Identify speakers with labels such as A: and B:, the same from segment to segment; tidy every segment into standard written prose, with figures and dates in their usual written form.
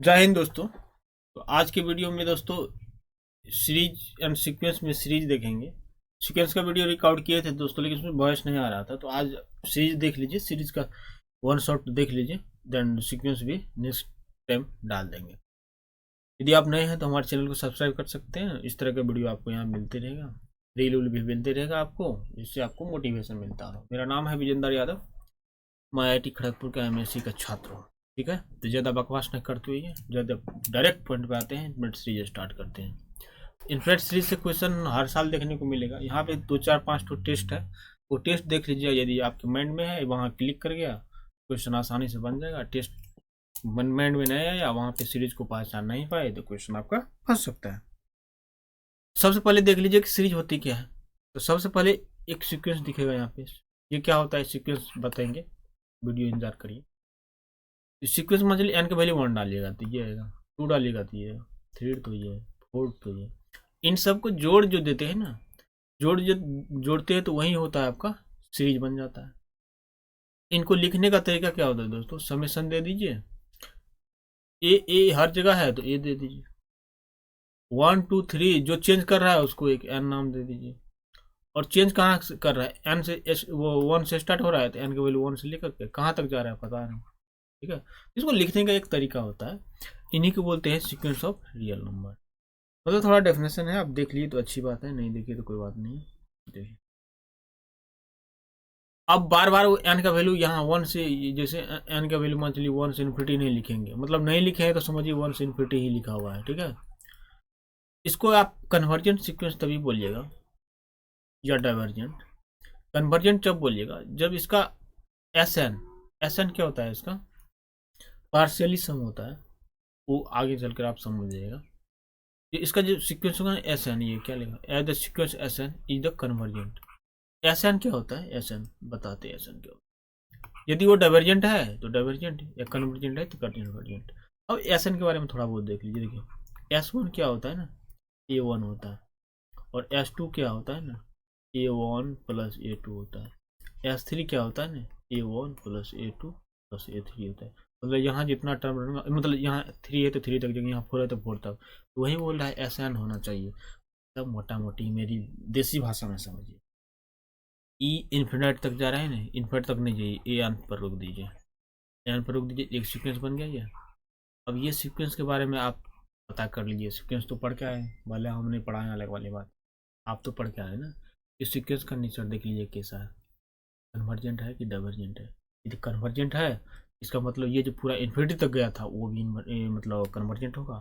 A: जय हिंद दोस्तों। तो आज के वीडियो में दोस्तों सीरीज एंड सीक्वेंस में सीरीज देखेंगे। सीक्वेंस का वीडियो रिकॉर्ड किए थे दोस्तों, लेकिन उसमें वॉइस नहीं आ रहा था। तो आज सीरीज देख लीजिए, सीरीज का वन शॉट देख लीजिए, देन सीक्वेंस भी नेक्स्ट टाइम डाल देंगे। यदि आप नए हैं तो हमारे चैनल को सब्सक्राइब कर सकते हैं। इस तरह का वीडियो आपको यहाँ मिलते रहेगा, रील उल भी मिलते रहेगा आपको, जिससे आपको मोटिवेशन मिलता रहा। मेरा नाम है विजेंद्र यादव, मैं IIT खड़गपुर का MSc का छात्र हूँ। ठीक है, तो ज़्यादा बकवास नहीं करते हुए ज़्यादा डायरेक्ट पॉइंट पे आते हैं। इन्फिनिट सीरीज स्टार्ट करते हैं। इन्फिनिट सीरीज से क्वेश्चन हर साल देखने को मिलेगा। यहाँ पे 2 4 5 तो टेस्ट है, वो टेस्ट देख लीजिए। यदि आपके माइंड में है, वहाँ क्लिक कर गया, क्वेश्चन आसानी से बन जाएगा। टेस्ट माइंड में नहीं आया, वहाँ पे सीरीज को पहचान नहीं पाए, तो क्वेश्चन आपका फंस सकता है। सबसे पहले देख लीजिए कि सीरीज होती क्या है। तो सबसे पहले एक सीक्वेंस दिखेगा यहाँ पे। ये क्या होता है, सीक्वेंस बताएंगे, वीडियो इंतजार करिए। सीक्वेंस में चलिए एन का वैल्यू 1 डालिएगा तो ये आएगा, 2 डालिएगा तो ये, 3 तो ये, 4 तो ये। इन सबको जोड़ जो देते हैं ना, जोड़ जो जोड़ते हैं तो वही होता है आपका सीरीज बन जाता है। इनको लिखने का तरीका क्या होता है दोस्तों, समेशन दे दीजिए। ए हर जगह है तो ए दे दीजिए। 1 2 3 जो चेंज कर रहा है उसको एक एन नाम दे दीजिए। और चेंज कहाँ से कर रहा है, एन से एस, वो 1 से स्टार्ट हो रहा है तो एन का वैल्यू 1 से लेकर के कहाँ तक जा रहा है पता नहीं। ठीक है, इसको लिखने का एक तरीका होता है, इन्हीं को बोलते हैं सीक्वेंस ऑफ रियल नंबर। मतलब थोड़ा डेफिनेशन है, आप देख लिए तो अच्छी बात है, नहीं देखिए तो कोई बात नहीं। देखिए, अब बार बार एन का वैल्यू यहाँ 1 से, जैसे एन का वैल्यू मान चलिए 1 से इन्फिनिटी नहीं लिखेंगे, मतलब नहीं लिखे हैं तो समझिए 1 से इन्फिनिटी ही लिखा हुआ है। ठीक है, इसको आप कन्वर्जेंट सीक्वेंस तभी बोलिएगा, या डाइवर्जेंट। कन्वर्जेंट जब बोलिएगा जब इसका एस एन क्या होता है, इसका पार्शियली सम होता है। वो आगे चलकर आप समझ जाइएगा। ये इसका जो सीक्वेंस होगा ना एस एन, ये क्या लिखा, as the sequence S N is the convergent. S N क्या होता है, एस एन बताते हैं एस एन क्या होता है। यदि वो डाइवर्जेंट है तो डाइवर्जेंट, या कन्वर्जेंट है तो कन्वर्जेंट। अब एस एन के बारे में थोड़ा बहुत देख लीजिए। देखिए, S1 क्या होता है ना, A1 होता है। और S2 क्या होता है ना, A1 प्लस A2 होता है। S3 क्या होता है ना, A1 plus A2 plus A3 होता है। मतलब यहाँ जितना टर्म रहेगा, मतलब यहाँ 3 है तो 3 तक, यहाँ 4 है तो 4 तक, तो वही बोल रहा है SN होना चाहिए। तब मोटा मोटी मेरी देसी भाषा में समझिए, ई इन्फिनिट तक जा रहा है ना, इन्फिनिट तक नहीं जाइए, ए एन पर रोक दीजिए, एन पर रोक दीजिए, एक सीक्वेंस बन गया ये। अब ये सीक्वेंस के बारे में आप पता कर लीजिए। सीक्वेंस तो पढ़ के आए, भले हमने पढ़ा है अलग वाली बात, आप तो पढ़ के आए ना। इस सीक्वेंस का नेचर देख लीजिए कैसा है, कन्वर्जेंट है कि डाइवर्जेंट है। यदि कन्वर्जेंट है, इसका मतलब ये जो पूरा इन्फिनिटी तक गया था वो भी मतलब कन्वर्जेंट होगा।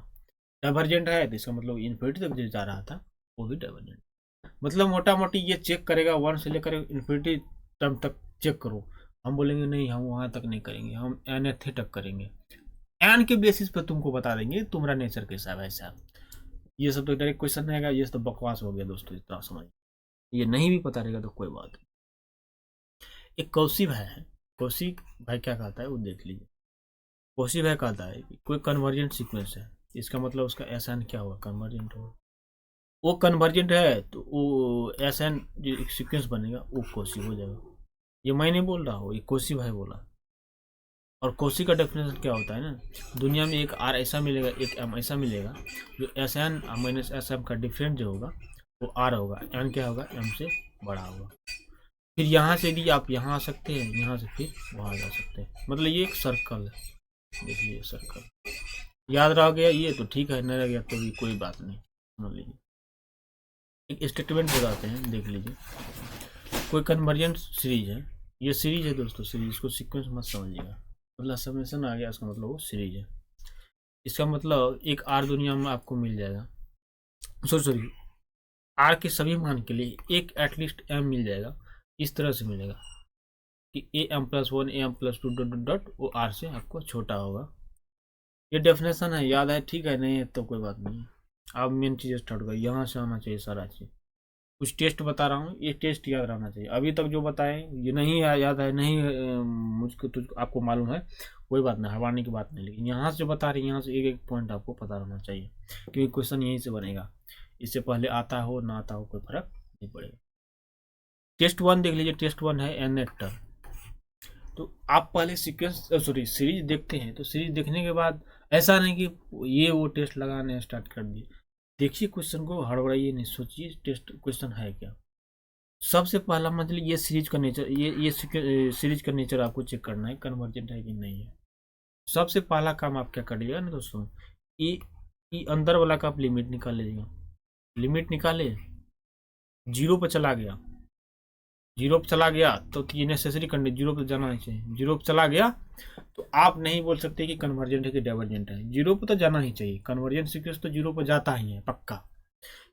A: डाइवर्जेंट है तो इसका मतलब इन्फिनिटी तक जो जा रहा था वो भी डाइवर्जेंट। मतलब मोटा मोटी ये चेक करेगा 1 से लेकर इन्फिनिटी टर्म तक चेक करो। हम बोलेंगे नहीं, हम वहां तक नहीं करेंगे, हम nth तक करेंगे। एन के बेसिस पे तुमको बता देंगे तुम्हारा नेचर कैसा है वैसा। ये सब तो डायरेक्ट क्वेश्चन रहेगा, ये सब तो बकवास हो गया दोस्तों, इतना समझ। ये नहीं भी पता रहेगा तो कोई बात नहीं। एक कौशी भाई है, कौशी भाई क्या कहता है वो देख लीजिए। कौशी भाई कहता है कि कोई कन्वर्जेंट सीक्वेंस है, इसका मतलब उसका एस एन क्या होगा, कन्वर्जेंट होगा। वो कन्वर्जेंट है तो वो एस एन जो एक सीक्वेंस बनेगा वो कौशी हो जाएगा। ये मैं नहीं बोल रहा हूँ, ये कौशी भाई बोला। और कौशी का डेफिनेशन क्या होता है ना, दुनिया में एक आर ऐसा मिलेगा, एक एम ऐसा मिलेगा, जो S N minus S M का डिफरेंट जो होगा वो आर होगा, एन क्या होगा, एम से बड़ा होगा। फिर यहाँ से भी आप यहाँ आ सकते हैं, यहाँ से फिर वहाँ जा सकते हैं। मतलब ये एक सर्कल है, देख लीजिए सर्कल। याद रह गया ये तो ठीक है, नहीं रह गया तो भी कोई बात नहीं, समझ लीजिए। एक स्टेटमेंट बताते हैं, देख लीजिए। कोई कन्वर्जेंट सीरीज है, ये सीरीज है दोस्तों, सीरीज को सीक्वेंस मत समझिएगा। मतलब समेशन आ गया, इसका मतलब वो सीरीज है। इसका मतलब एक आर दुनिया में आपको मिल जाएगा, सॉरी, आर के सभी मान के लिए एक एटलीस्ट एम मिल जाएगा। इस तरह से मिलेगा कि AM+1 AM+2 dot dot dot वो आर से आपको छोटा होगा। ये डेफिनेशन है, याद है, ठीक है, नहीं है तो कोई बात नहीं। अब मेन चीज़ स्टार्ट कर, यहाँ से आना चाहिए सारा चीज़। कुछ टेस्ट बता रहा हूँ, ये टेस्ट याद रहना चाहिए। अभी तक जो बताए ये नहीं याद है, नहीं मुझको तो आपको मालूम है, कोई बात नहीं, हवाने की बात नहीं, लेकिन यहाँ से बता रहे हैं, यहाँ से एक एक पॉइंट आपको पता रहना चाहिए, क्योंकि क्वेश्चन यहीं से बनेगा। इससे पहले आता हो ना आता हो कोई फर्क नहीं पड़ेगा। टेस्ट 1 देख लीजिए, टेस्ट 1 है nth टर्म। तो आप पहले सीक्वेंस सॉरी सीरीज देखते हैं, तो सीरीज देखने के बाद ऐसा नहीं कि ये वो टेस्ट लगाने स्टार्ट कर दिए। देखिए क्वेश्चन को, हड़बड़ाइए नहीं, सोचिए टेस्ट क्वेश्चन है क्या। सबसे पहला मतलब ये सीरीज का नेचर, ये सीरीज का नेचर आपको चेक करना है, कन्वर्जेंट है कि नहीं है। सबसे पहला काम आप क्या करिएगा ना दोस्तों, ये अंदर वाला का आप लिमिट निकाल लीजिएगा। लिमिट निकाले, जीरो पर चला गया, जीरो पर चला गया तो ये नेसेसरी कंडीशन, जीरो पर जाना नहीं चाहिए। जीरो पर चला गया तो आप नहीं बोल सकते कि कन्वर्जेंट है कि डाइवर्जेंट है, जीरो पर तो जाना ही चाहिए। कन्वर्जेंट सीक्वेंस तो जीरो पर जाता ही है पक्का,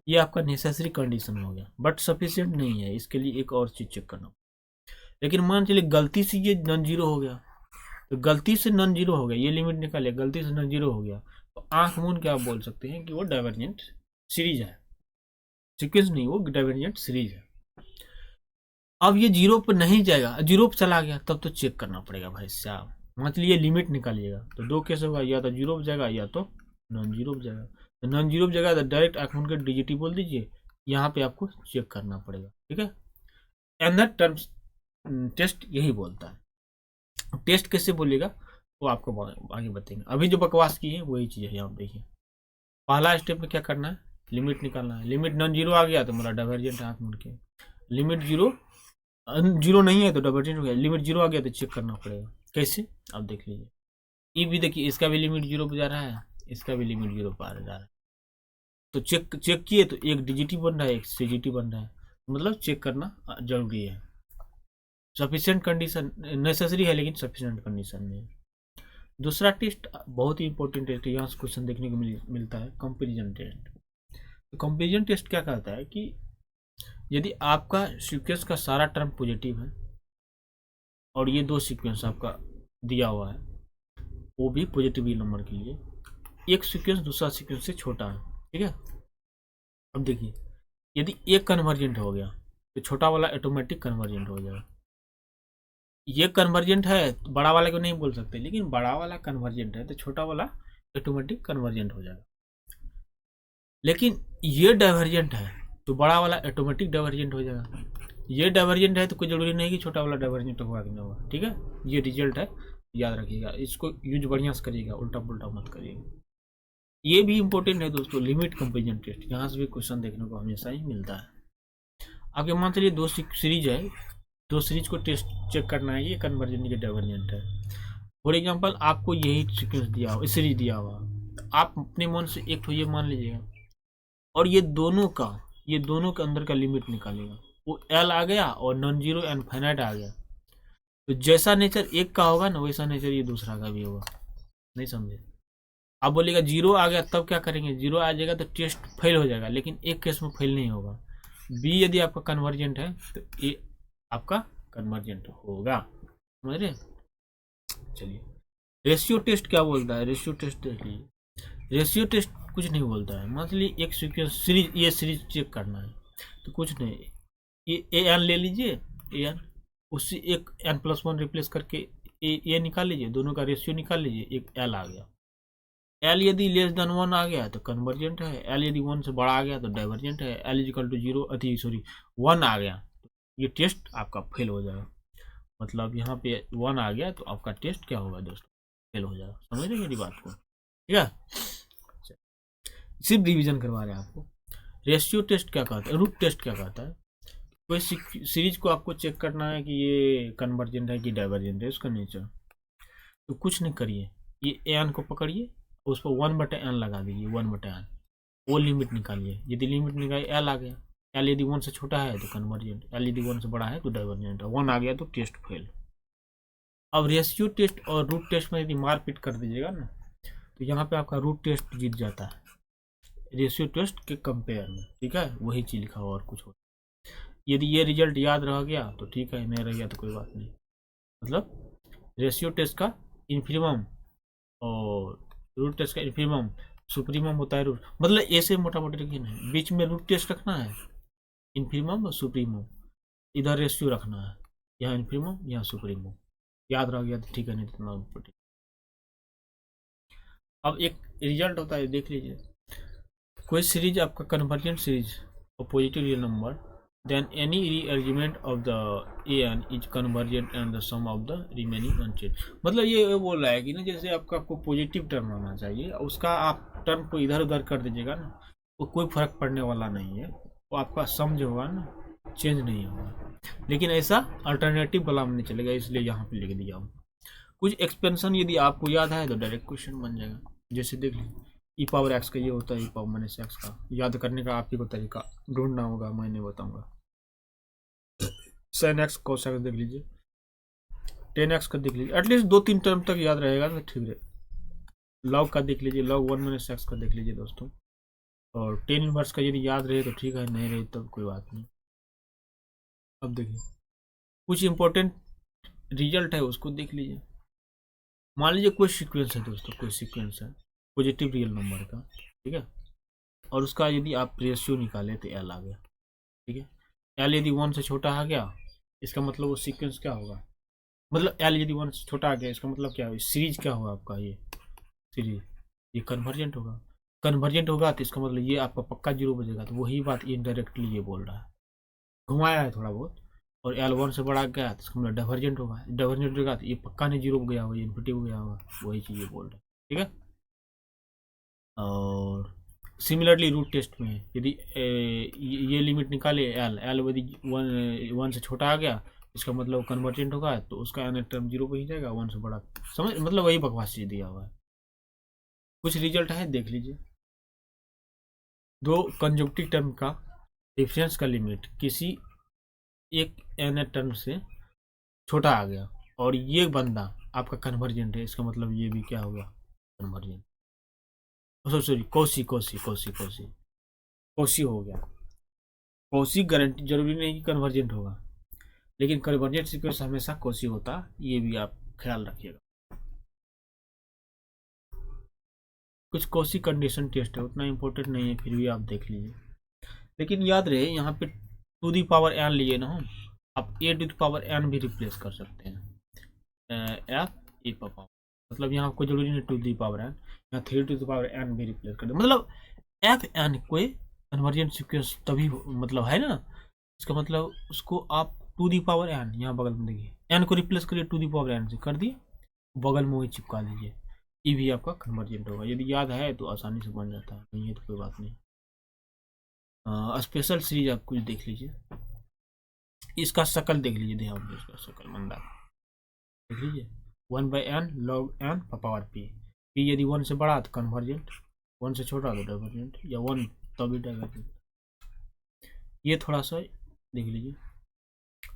A: ये आपका नेसेसरी कंडीशन हो गया, बट सफिशिएंट नहीं है। इसके लिए एक और चीज चेक करना। लेकिन मान चलिए गलती से ये नॉन जीरो हो गया, तो गलती से नॉन जीरो हो गया, ये लिमिट निकाले, गलती से नॉन जीरो हो गया, तो आंख मूंद के आप बोल सकते हैं कि वो डाइवर्जेंट सीरीज है, सीक्वेंस नहीं, वो डाइवर्जेंट सीरीज है। अब ये जीरो पर नहीं जाएगा, जीरो पर चला गया, तब तो चेक करना पड़ेगा भाई साहब। मान चलिए लिमिट निकालिएगा तो दो केस होगा, या तो जीरो पर जाएगा या तो नॉन जीरो पर जाएगा। तो नॉन जीरो पर जाएगा तो डायरेक्ट आंख मूंद के डीजीटी बोल दीजिए, यहाँ पे आपको चेक करना पड़ेगा, ठीक है। एंड दैट टर्म्स टेस्ट यही बोलता है। टेस्ट कैसे बोलेगा वो आपको आगे बताएंगे। अभी जो बकवास की है वही चीज़ है, यहाँ देखिए। पहला स्टेप में क्या करना है, लिमिट निकालना है। लिमिट नॉन जीरो आ गया तो मेरा डाइवर्जेंट है, आंख मूंद के। लिमिट जीरो जीरो नहीं है तो डाइवर्जेंट हो गया। लिमिट जीरो आ गया तो चेक करना पड़ेगा, कैसे आप देख लीजिए। ये भी देखिए, इसका भी लिमिट जीरो पे जा रहा है, इसका भी लिमिट जीरो पे जा रहा है, तो चेक किए तो एक डीजीटी बन रहा है, एक सीजीटी बन रहा है, मतलब चेक करना जरूरी है। सफिशिएंट कंडीशन नेसेसरी है लेकिन सफिशिएंट कंडीशन में है। दूसरा टेस्ट बहुत ही इंपॉर्टेंट टेस्ट है, यहाँ से क्वेश्चन देखने को मिलता है, कंपेरिजन टेस्ट। तो कंपेरिजन टेस्ट क्या कहता है कि यदि आपका सीक्वेंस का सारा टर्म पॉजिटिव है और ये दो सीक्वेंस आपका दिया हुआ है वो भी पॉजिटिव नंबर के लिए, एक सीक्वेंस दूसरा सीक्वेंस से छोटा है, ठीक है। अब देखिए, यदि एक कन्वर्जेंट हो गया तो छोटा वाला ऑटोमेटिक कन्वर्जेंट हो जाएगा। ये कन्वर्जेंट है तो बड़ा वाले को नहीं बोल सकते, लेकिन बड़ा वाला कन्वर्जेंट है तो छोटा वाला ऑटोमेटिक कन्वर्जेंट हो जाएगा। लेकिन ये डाइवर्जेंट है तो बड़ा वाला ऑटोमेटिक डाइवर्जेंट हो जाएगा। ये डाइवर्जेंट है तो कोई जरूरी नहीं कि छोटा वाला डाइवर्जेंट होगा कि नहीं होगा, ठीक है। ये रिजल्ट है, याद रखिएगा, इसको यूज बढ़िया से करिएगा, उल्टा पुल्टा मत करिएगा। ये भी इंपॉर्टेंट है दोस्तों, लिमिट कंपेरिजन टेस्ट, यहाँ से भी क्वेश्चन देखने को हमेशा ही मिलता है। आगे मान चलिए दो सीरीज है, दो सीरीज को टेस्ट चेक करना है, ये कन्वर्जेंट के डाइवर्जेंट है। फॉर एग्जांपल आपको यही सीक्वेंस दिया हुआ, सीरीज दिया हुआ, तो आप अपने मन से एक तो ये मान लीजिएगा और ये दोनों के अंदर का लिमिट निकालेगा। वो एल आ गया और नॉन जीरो इनफाइनाइट आ गया, तो जैसा नेचर एक का होगा ना वैसा नेचर ये दूसरा का भी होगा। नहीं समझे? आप बोलिएगा जीरो आ गया तब क्या करेंगे, जीरो आ जाएगा तो टेस्ट फेल हो जाएगा, लेकिन एक केस में फेल नहीं होगा। बी यदि आपका कन्वर्जेंट है तो ए आपका कन्वर्जेंट होगा, समझ रहे? चलिए, रेशियो टेस्ट क्या बोलता है, रेशियो टेस्ट देख लीजिए। रेशियो टेस्ट कुछ नहीं बोलता है। मान लीजिए एक सीक्वेंस सीरीज, ये सीरीज चेक करना है तो कुछ नहीं, ये ए एन ले लीजिए, ए एन, उससे एक एन प्लस वन रिप्लेस करके ए निकाल लीजिए, दोनों का रेशियो निकाल लीजिए, एक एल आ गया। एल यदि लेस देन वन आ गया तो कन्वर्जेंट है, एल यदि वन से बड़ा आ गया तो डाइवर्जेंट है, L equal to zero one आ गया तो ये टेस्ट आपका फेल हो जाएगा। मतलब यहाँ पे वन आ गया तो आपका टेस्ट क्या होगा दोस्तों, फेल हो जाएगा। समझ रहे मेरी बात को? ठीक है, सिर्फ रिवीजन करवा रहे हैं आपको। रेशियो टेस्ट क्या कहता है, रूट टेस्ट क्या कहता है, कोई सीरीज को आपको चेक करना है कि ये कन्वर्जेंट है कि डाइवर्जेंट है, उसका नेचर। तो कुछ नहीं करिए, ये एन को पकड़िए, उस पर 1/n लगा दीजिए, 1/n, वो लिमिट निकालिए। यदि लिमिट निकालिए एल आ गया, एल यदि वन से छोटा है तो कन्वर्जेंट, एल यदि वन से बड़ा है तो डाइवर्जेंट, वन आ गया तो टेस्ट फेल। अब रेशियो टेस्ट और रूट टेस्ट में यदि मारपीट कर दीजिएगा ना तो यहाँ पे आपका रूट टेस्ट जीत जाता है रेशियो टेस्ट के कंपेयर में, ठीक है। वही चीज लिखा हुआ और कुछ हो। यदि ये रिजल्ट याद रह गया तो ठीक है, नहीं रह गया तो कोई बात नहीं। मतलब रेशियो टेस्ट का इन्फिनिमम और रूट टेस्ट का इन्फिनिमम सुप्रीमम होता है रूट, मतलब ऐसे मोटा मोटा रखिए ना, बीच में रूट टेस्ट रखना है, इन्फिनिमम और सुप्रीमम, इधर रेशियो रखना है, यहाँ इन्फिनिमम यहाँ सुप्रीमम। याद रह गया तो ठीक है, नहीं तो अब एक रिजल्ट होता है, देख लीजिए। कोई सीरीज आपका कन्वर्जेंट सीरीज और positive real number then any rearrangement of the A N is convergent and the sum of the remaining unchanged. मतलब ये बोल रहा है कि ना जैसे आपको पॉजिटिव टर्म आना चाहिए, उसका आप टर्म को इधर उधर कर दीजिएगा ना, वो कोई फर्क पड़ने वाला नहीं है, वो आपका सम जो होगा ना चेंज नहीं होगा। लेकिन ऐसा अल्टरनेटिव वाला में नहीं चलेगा, इसलिए यहाँ पे लिख दिया हूँ। कुछ एक्सपेंशन यदि आपको याद है तो डायरेक्ट क्वेश्चन बन जाएगा। जैसे देख लीजिए ई पावर एक्स का ये होता है, ई पावर माइनस एक्स का याद करने का आप ही को तरीका ढूंढना होगा, मैं नहीं बताऊंगा। साइन एक्स कॉस एक्स देख लीजिए, टेन एक्स का देख लीजिए, एटलीस्ट 2-3 टर्म तक याद रहेगा तो ठीक है। लॉग का देख लीजिए, लॉग 1 माइनस एक्स का देख लीजिए दोस्तों। और टेन इनवर्स का यदि याद रहे तो ठीक है, नहीं रहे तो कोई बात नहीं। अब देखिए कुछ इंपॉर्टेंट रिजल्ट है उसको देख लीजिए। मान लीजिए कोई सीक्वेंस है दोस्तों, कोई सीक्वेंस है पॉजिटिव रियल नंबर का, ठीक है, और उसका यदि आप रेशियो निकाले तो एल आ गया, ठीक है। एल यदि 1 से छोटा आ गया इसका मतलब वो सीक्वेंस क्या होगा, मतलब एल यदि 1 से छोटा आ गया इसका मतलब क्या होगा, सीरीज क्या होगा आपका, ये सीरीज ये कन्वर्जेंट होगा। कन्वर्जेंट होगा तो इसका मतलब ये आपका पक्का 0 बजेगा। तो वही बात इनडायरेक्टली ये बोल रहा है, घुमाया है थोड़ा बहुत। और एल 1 से बड़ा गया तो इसका मतलब डाइवर्जेंट होगा, डाइवर्जेंट होगा तो ये पक्का नहीं 0 गया होगा, इन्फिनिटी हो गया होगा, वही चीज़ ये बोल रहा है, ठीक है। और सिमिलरली रूट टेस्ट में यदि ये लिमिट निकाले एल यदि 1 से छोटा आ गया इसका मतलब कन्वर्जेंट होगा, तो उसका एन टर्म 0 पे ही जाएगा, 1 से बड़ा। समझ, मतलब वही बकवास चीज दिया हुआ है। कुछ रिजल्ट है देख लीजिए। दो कंजुक्टिव टर्म का डिफरेंस का लिमिट किसी एक एन टर्म से छोटा आ गया और ये बंदा आपका कन्वर्जेंट है, इसका मतलब ये भी क्या होगा, कन्वर्जेंट। सॉरी कोसी कोसी कोसी कोसी कोसी हो गया। कोसी गारंटी जरूरी नहीं कि कन्वर्जेंट होगा, लेकिन कन्वर्जेंट सीक्वेंस हमेशा कोसी होता, ये भी आप ख्याल रखिएगा। कुछ कोसी कंडीशन टेस्ट है, उतना इंपॉर्टेंट नहीं है, फिर भी आप देख लीजिए। लेकिन याद रहे यहाँ पे टू दी पावर एन लिए ना, आप ए टू दी पावर एन भी रिप्लेस कर सकते हैं, एफ ए पावर, मतलब यहाँ कोई जरूरी नहीं टू दी पावर एन, यहाँ 3 टू दी पावर एन भी रिप्लेस कर दे। मतलब एफ एन कोई कन्वर्जेंट सीक्वेंस तभी मतलब है ना, इसका मतलब उसको आप टू दी पावर एन यहाँ बगल में देखिए, एन को रिप्लेस करिए टू दी पावर एन से कर दिए, बगल में वही चिपका दीजिए, ये भी आपका कन्वर्जेंट होगा। यदि याद है तो आसानी से बन जाता है, नहीं है तो कोई बात नहीं। स्पेशल सीरीज आप कुछ देख लीजिए, इसका शकल देख लीजिए, ध्यान इसका शकल मंदा देख लीजिए, 1/n log n power p, p यदि 1 से बड़ा तो कन्वर्जेंट, 1 से छोटा तो डाइवर्जेंट, या 1 तभी डाइवर्जेंट। ये थोड़ा सा देख लीजिए,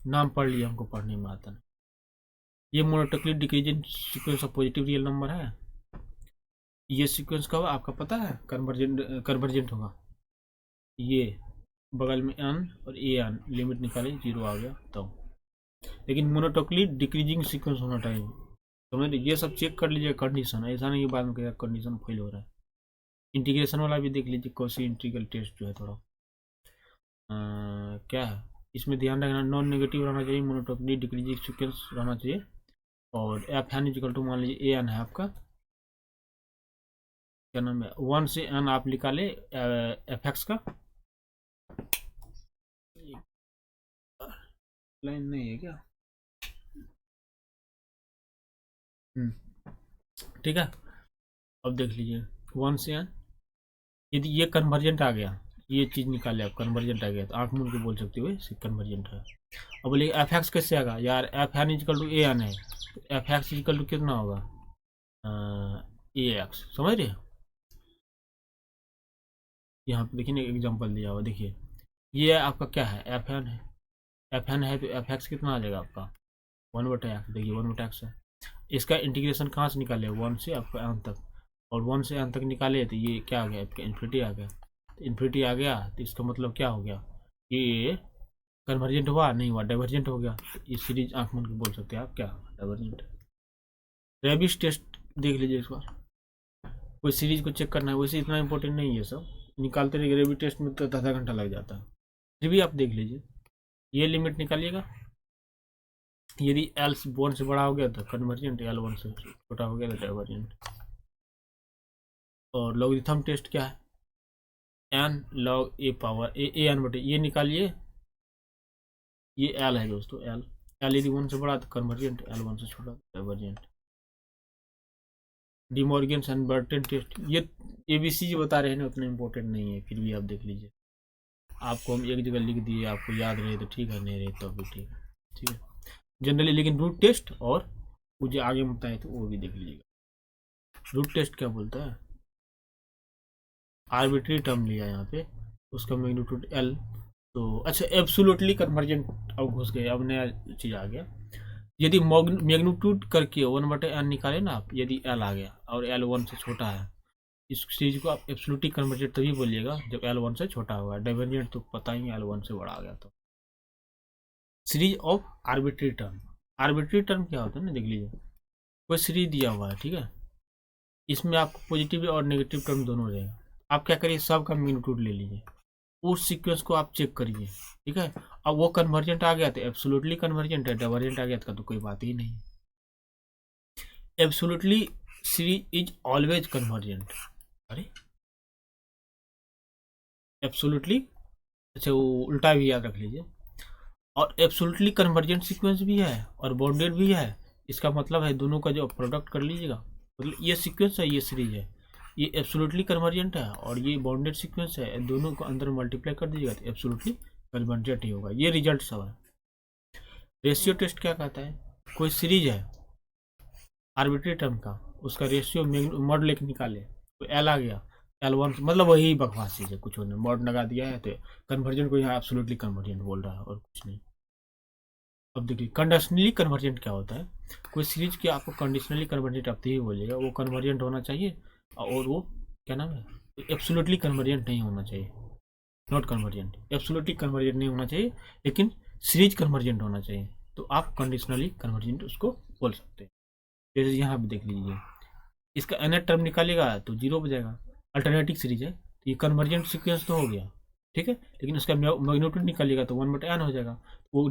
A: नाम पढ़ लिया, हमको पढ़ने में आता नहीं। ये monotonic decreasing sequence of positive real number है, ये सीक्वेंस का आपका पता है कन्वर्जेंट होगा। ये बगल में एन और ए एन लिमिट निकाले 0 आ गया तो, लेकिन मोनोटोक्लिक डिक्रीजिंग सीक्वेंस होना चाहिए। समझ लीजिए, ये सब चेक कर लीजिए कंडीशन, ऐसा नहीं कि बाद में कहेगा कंडीशन फेल हो रहा है। इंटीग्रेशन वाला भी देख लीजिए, कॉसी इंटीग्रल टेस्ट जो है थोड़ा क्या है इसमें ध्यान रखना, नॉन नेगेटिव रहना चाहिए, मोनोटोक्लिक डिक्रीजिंग सीक्वेंस रहना चाहिए। और एफ एन इजिकल टू मान लीजिए ए एन है आपका, क्या नाम है, 1 से एन आप निकाले एफ एक्स का, लाइन नहीं है क्या, ठीक है। अब देख लीजिए 1 से एन, यदि ये कन्वर्जेंट आ गया, ये चीज निकाले आप, कन्वर्जेंट आ गया तो आंख मूंद के बोल सकते हो कन्वर्जेंट है। अब बोलिए एफ एक्स कैसे आएगा यार, F N equal to A N है, तो एफ एक्स इजिकल टू कितना होगा ए एक्स, समझ रहे, यहाँ पे देखिए एग्जांपल दिया हुआ, देखिए ये आपका क्या है, एफ एन है, एफ एन है तो एफ एक्स कितना आ जाएगा आपका 1/x, देखिए 1/x है। इसका इंटीग्रेशन कहाँ से निकाले, 1 से आपका एन तक, और 1 से एन तक निकाले तो ये क्या आ गया आपका इन्फिनिटी आ गया। तो इन्फिनिटी आ गया तो इसका मतलब क्या हो गया, ये कन्वर्जेंट हुआ नहीं हुआ, डाइवर्जेंट हो गया। तो ये सीरीज आंख मूंद के बोल सकते हैं आप क्या, डाइवर्जेंट। रेबिस टेस्ट देख लीजिए इस बार, कोई सीरीज को चेक करना है, वैसे इतना इंपॉर्टेंट नहीं है, सब निकालते रहिए, रेबिस टेस्ट में तो आधा घंटा लग जाता है, फिर भी आप देख लीजिए। ये लिमिट निकालिएगा, यदि एल 1 से बड़ा हो गया तो कन्वर्जेंट, एल 1 से छोटा हो गया तो डाइवर्जेंट। और लॉगरिथम टेस्ट क्या है, N log A power A N बटे, ये निकालिए ये एल है दोस्तों, एल एल यदि 1 से बड़ा तो कन्वर्जेंट, एल 1 से छोटा divergent. De Morgan and Bertrand test, ये एबीसी जो बता रहे हैं ना उतना इंपॉर्टेंट नहीं है, फिर भी आप देख लीजिए। आपको हम एक जगह लिख दिए, आपको याद रहे तो ठीक है, नहीं रहे तो भी ठीक है, ठीक है जनरली। लेकिन रूट टेस्ट और वो जो आगे बताए तो वो भी देख लीजिएगा। रूट टेस्ट क्या बोलता है, आर्बिट्री टर्म लिया यहाँ पे, उसका मैग्नीट्यूड एल। तो अच्छा एब्सोल्युटली कन्वर्जेंट अब घुस गए, अब नया चीज आ गया। यदि मैग्नीट्यूड करके 1/n निकाले ना आप, यदि एल आ गया और एल 1 से छोटा है, इस चीज को आप एब्सोल्युटली कन्वर्जेंट तभी बोलिएगा जब एल 1 से छोटा होगा। डाइवर्जेंट तो पता ही एल 1 से बड़ा आ गया। तो series of arbitrary term, arbitrary term क्या होता है ना, देख लीजिए। कोई सीरीज दिया हुआ है, ठीक है, इसमें आपको पॉजिटिव और नेगेटिव टर्म दोनों रहेगा। आप क्या करिए, सब का मैग्नीट्यूड ले लीजिए, उस सीक्वेंस को आप चेक करिए, ठीक है। अब वो कन्वर्जेंट आ गया तो एब्सोल्युटली कन्वर्जेंट है, डाइवर्जेंट आ गया तो कोई बात ही नहीं। Absolutely series is always convergent. अरे एब्सोल्युटली, अच्छा वो उल्टा भी याद रख लीजिए। और एब्सोल्युटली कन्वर्जेंट सीक्वेंस भी है और बाउंडेड भी है। इसका मतलब है दोनों का जो प्रोडक्ट कर लीजिएगा, मतलब ये सीक्वेंस है, ये सीरीज है, ये एब्सोल्युटली कन्वर्जेंट है और ये बाउंडेड सीक्वेंस है, दोनों को अंदर मल्टीप्लाई कर दीजिएगा तो एब्सोल्युटली कन्वर्जेंट ही होगा। ये रिजल्ट सब है। रेशियो टेस्ट क्या कहता है, कोई सीरीज है आर्बिट्री टर्म का, उसका रेशियो मॉड लेके निकाले तो एल आ गया, एल 1 मतलब वही बकवास चीज है, कुछ उन्होंने मॉड लगा दिया है तो कन्वर्जेंट को यहाँ एब्सोल्युटली कन्वर्जेंट बोल रहा है और कुछ नहीं। अब देखिए कंडीशनली कन्वर्जेंट क्या होता है, कोई सीरीज की आपको कंडीशनली कन्वर्जेंट अब ही बोलिएगा, वो कन्वर्जेंट होना चाहिए और वो क्या नाम है, एब्सोल्युटली कन्वर्जेंट नहीं होना चाहिए, नॉट कन्वर्जेंट, एब्सोल्युटली कन्वर्जेंट नहीं होना चाहिए, लेकिन सीरीज कन्वर्जेंट होना चाहिए, तो आप कंडीशनली कन्वर्जेंट उसको बोल सकते हैं। जैसे यहाँ भी देख लीजिए, इसका nth टर्म निकालेगा तो 0 बजाएगा, अल्टरनेटिव सीरीज है तो ये कन्वर्जेंट सीक्वेंस तो हो गया, ठीक है, लेकिन उसका मैग्नीट्यूड निकालेगा तो 1/n हो जाएगा, वो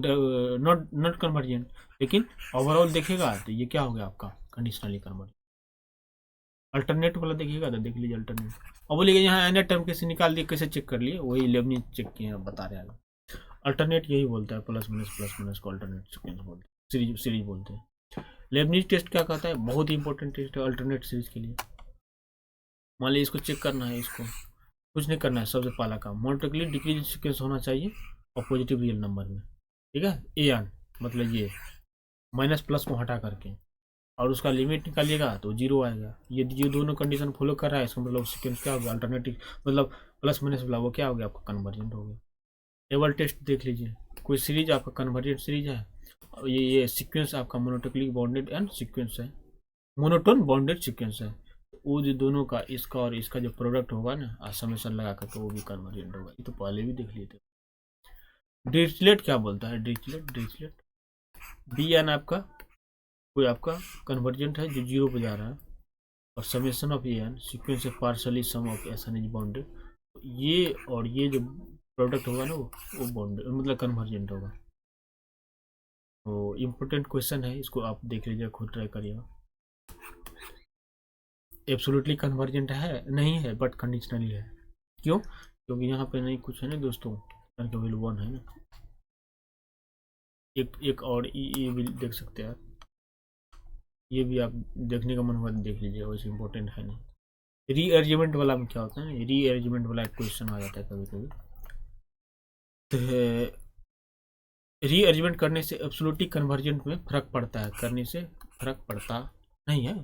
A: नॉट नॉट कन्वर्जेंट, लेकिन ओवरऑल देखेगा तो ये क्या हो गया आपका कंडीशनली कन्वर्जेंट। अल्टरनेट वाला देखिएगा तो देख लीजिए अल्टरनेट, और बोलिएगा यहाँ nth टर्म कैसे निकाल दिए, कैसे चेक कर लिए, वही लेबनीज चेक किए बता रहे हैं। अल्टरनेट यही बोलता है, प्लस माइनस को अल्टरनेट सीक्वेंस बोलते हैं, सीरीज बोलते हैं। लेबनीज टेस्ट क्या कहता है, बहुत ही इंपॉर्टेंट टेस्ट है अल्टरनेट सीरीज के लिए। मान लीजिए इसको चेक करना है, इसको कुछ नहीं करना है, सबसे पहला काम मोनोटोनिकली डिक्रीजिंग सीक्वेंस होना चाहिए और पॉजिटिव रियल नंबर में, ठीक है, एन मतलब ये माइनस प्लस को हटा करके, और उसका लिमिट निकालिएगा तो 0 आएगा। ये दोनों कंडीशन फॉलो कर रहा है, इसका मतलब सीक्वेंस क्या होगा, अल्टरनेटिव मतलब प्लस माइनस वाला वो क्या हो गया आपका कन्वर्जेंट हो गया। टेबल टेस्ट देख लीजिए, कोई सीरीज आपका कन्वर्जेंट सीरीज है, ये सीक्वेंस आपका मोनोटोनिकली बाउंडेड एंड सीक्वेंस है, मोनोटोन बाउंडेड सीक्वेंस है, वो जो दोनों का इसका और इसका जो प्रोडक्ट होगा ना समेशन लगा करके वो भी कन्वर्जेंट होगा। ये तो पहले भी देख लिए थे। डिरिचलेट क्या बोलता है, डिरिचलेट डी एन आपका कोई आपका कन्वर्जेंट है जो 0 पे जा रहा है, और समेशन ऑफ एन सीक्वेंस है partially sum of S N is bounded, ये और ये जो प्रोडक्ट होगा ना वो बाउंडेड मतलब कन्वर्जेंट होगा। तो इम्पोर्टेंट क्वेश्चन है, इसको आप देख लीजिए, खुद ट्राई करिएगा। एब्सोल्युटली कन्वर्जेंट है नहीं है, बट कंडीशनली है। क्यों, क्योंकि यहाँ पे नहीं कुछ है ना दोस्तों, का वैल्यू 1 है ना, एक और ये भी देख सकते हैं आप, ये भी आप देखने का मन हुआ तो देख लीजिए, वैसे इंपॉर्टेंट है नहीं। रीअरेंजमेंट वाला में क्या होता है ना, रीअरेंजमेंट वाला एक क्वेश्चन आ जाता है कभी कभी, तो रीअरेंजमेंट करने से एब्सोल्युटली कन्वर्जेंट में फर्क पड़ता है, करने से फर्क पड़ता नहीं है,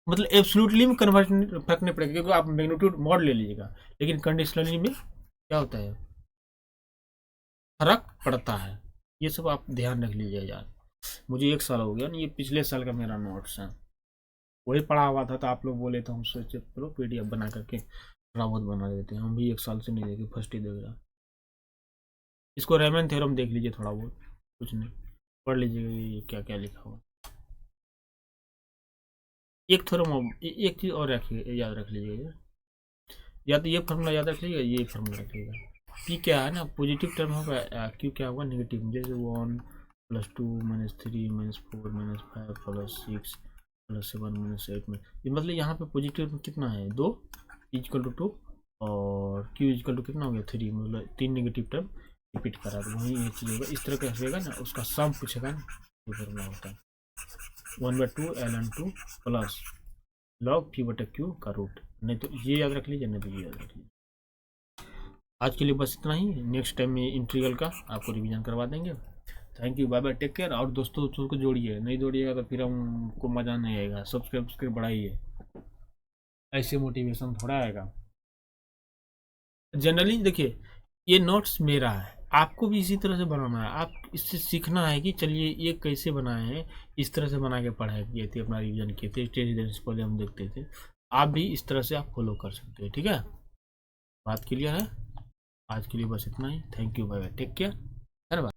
A: मतलब एब्सोल्युटली में कन्वर्जन फर्क नहीं पड़ेगा क्योंकि आप मैग्नीट्यूड मॉड ले लीजिएगा, लेकिन कंडीशनली में क्या होता है, फर्क पड़ता है। ये सब आप ध्यान रख लीजिए यार। मुझे 1 साल हो गया ना, ये पिछले साल का मेरा नोट्स है, वही पढ़ा हुआ था, तो आप लोग बोले तो हम सोचे चलो PDF बना करके थोड़ा बहुत बना देते हैं। हम भी 1 साल से नहीं देखे, फर्स्ट ही देख रहा। इसको रेमन थ्योरम देख लीजिए थोड़ा बहुत, कुछ नहीं, पढ़ लीजिएगा ये क्या क्या लिखा हुआ। एक थ्योरम, एक चीज़ और रखिए, याद रख लीजिएगा, या तो ये फार्मूला याद रख लीजिएगा, ये फार्मूला रखिएगा। पी क्या है ना, पॉजिटिव टर्म होगा, क्यू क्या होगा नेगेटिव, जैसे 1 + 2 - 3 - 4 - 5 + 6 + 7 - 8 में, ये मतलब यहाँ पे पॉजिटिव कितना है 2 = 2 और Q = कितना हो गया 3, मतलब 3 नेगेटिव टर्म, रिपीट करा तो वही ये चीज़ होगा। इस तरह का होगा ना, उसका सम पूछेगा ना, ये फॉर्मूला होता है 1/2 ln2 प्लस log p/q का रूट। नहीं तो ये याद रख लीजिए, नहीं तो ये याद रख लीजिए। आज के लिए बस इतना ही। नेक्स्ट टाइम में इंटीग्रल का आपको रिवीजन करवा देंगे। Thank you, bye bye, take care. और दोस्तों को जोड़िए, नहीं जोड़िएगा तो फिर हमको मज़ा नहीं आएगा। सब्सक्राइब बढ़ाइए, ऐसे मोटिवेशन थोड़ा आएगा। जनरली देखिए, ये नोट्स मेरा है, आपको भी इसी तरह से बनाना है। आप इससे सीखना है कि चलिए ये कैसे बनाए हैं, इस तरह से बना के पढ़ाई किए थे, अपना रिवीजन किए थे, स्टेज पहले हम देखते थे। आप भी इस तरह से आप फॉलो कर सकते हैं। ठीक है, बात क्लियर है। आज के लिए बस इतना ही। Thank you, bye bye, take care, धन्यवाद।